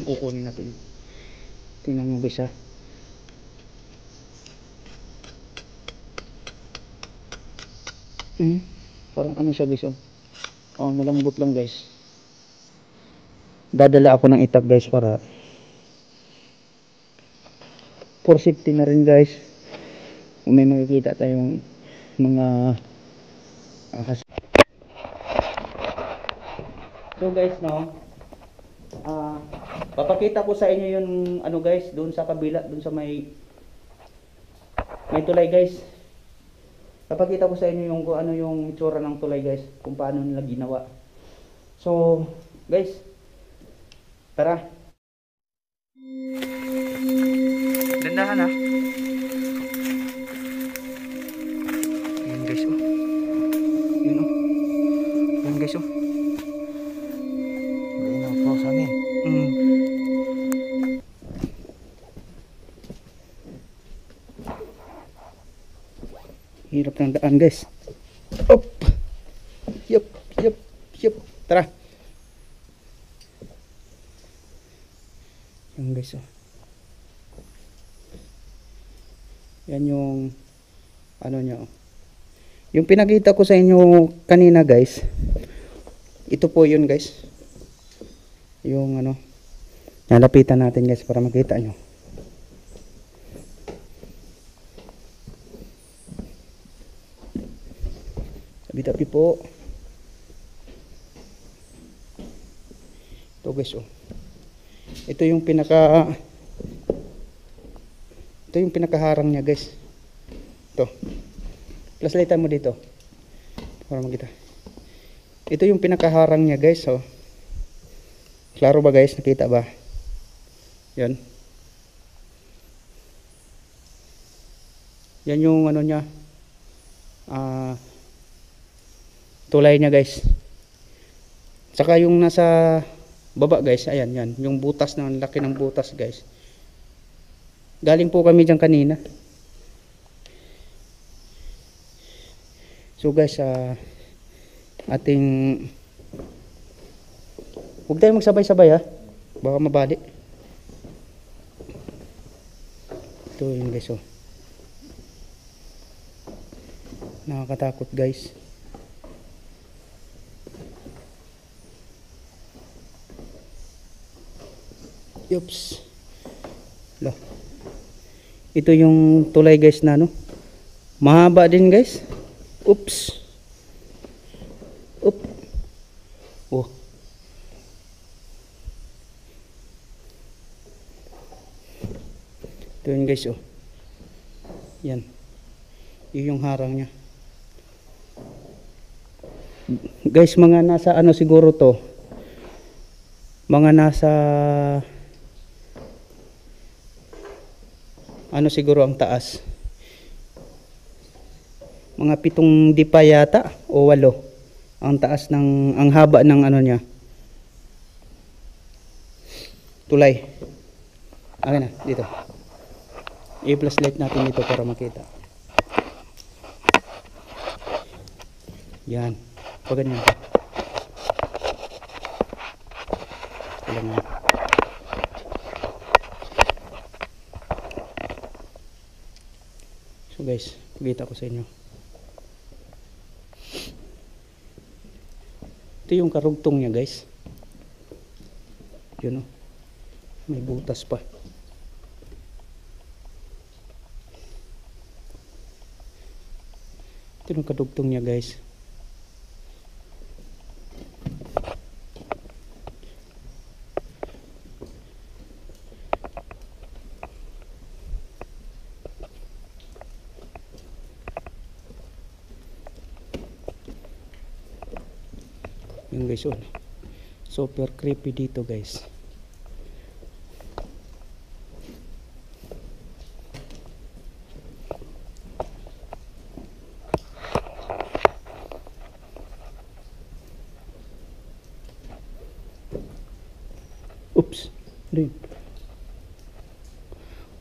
Kukunin natin. Tingnan mo guys ha. Parang ano siya guys oh. Oh, malambot lang guys. Dadala ako ng itak guys para for safety na rin guys. Kung may makikita tayong mga so guys no, papakita ko sa inyo yung ano guys, doon sa kabila, doon sa may tulay guys. Papakita ko sa inyo yung kung ano yung itsura ng tulay guys, kung paano nila ginawa. So guys, tara. Dandahan ha. Ayan guys oh. Yun oh. Ayan guys oh. Ayun ang close hangin. Hirap ng daan guys. Op. Yup. Tara. Yan guys oh. Yan yung ano nyo. Yung pinakita ko sa inyo kanina guys. Ito po yun guys. Yung ano. Nalapitan natin guys para makita nyo. Tabi-tabi po. Ito guys oh. Ito yung pinakaharang niya guys. Ito. Flashlightan mo dito para makita. Ito yung pinakaharang niya guys oh. Klaro ba guys? Nakita ba? Yan. Yan yung ano niya. Tulay niya guys. Saka yung nasa baba guys, ayan yan, yung butas na, ang laki ng butas guys. Galing po kami diyan kanina. So guys, ating huwag tayong magsabay-sabay ha, baka mabali. Ito yun guys oh. Nakakatakot guys. Yups. Lo. Ito yung tulay guys na no. Mahaba din guys. Oops. Oop. Oh. Ito yun guys oh. Yan. Yun yung harang niya. Guys, mga nasa ano siguro to. Mga nasa ano siguro ang taas, mga 7 dipa yata o 8 ang taas ng, ang haba ng ano niya, tulay. Okay na, dito i-flashlight natin dito para makita. Yan, pag ganyan pa lang yan. So guys, pakita ko sa inyo. Ito yung karugtong niya guys. Yun oh. May butas pa. Ito yung karugtong niya guys. Yung guys oh, super creepy dito guys. Oops, rin.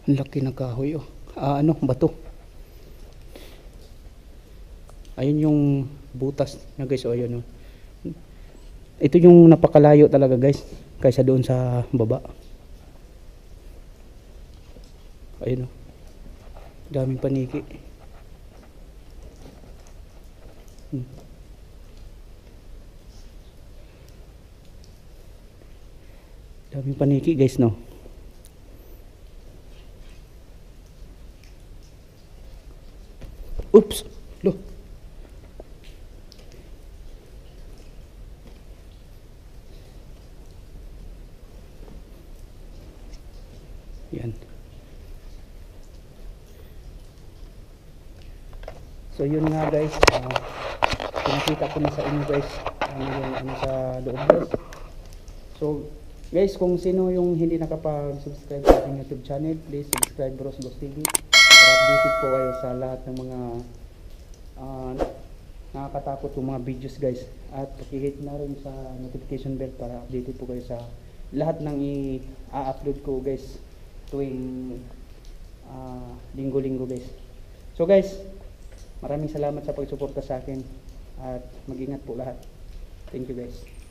Ang laki ng kahoy oh. Ano, bato. Ayun yung butas na guys oh, ayun oh. Ito yung napakalayo talaga guys kaysa doon sa baba. Ayun o. Daming paniki. Daming paniki guys, no. Oops. Lo. Yan. So yun nga guys, pinakita ko na sa inyo guys yung sa loob guys. So guys, kung sino yung hindi nakapag-subscribe sa aking YouTube channel, please subscribe Bros Vlogs TV para updated po kayo sa lahat ng mga nakakatakot yung mga videos guys, at pakihit na rin sa notification bell para updated po kayo sa lahat ng i-upload ko guys tuwing linggo-linggo guys. So guys, maraming salamat sa pagsuporta sa akin at mag-ingat po lahat. Thank you guys.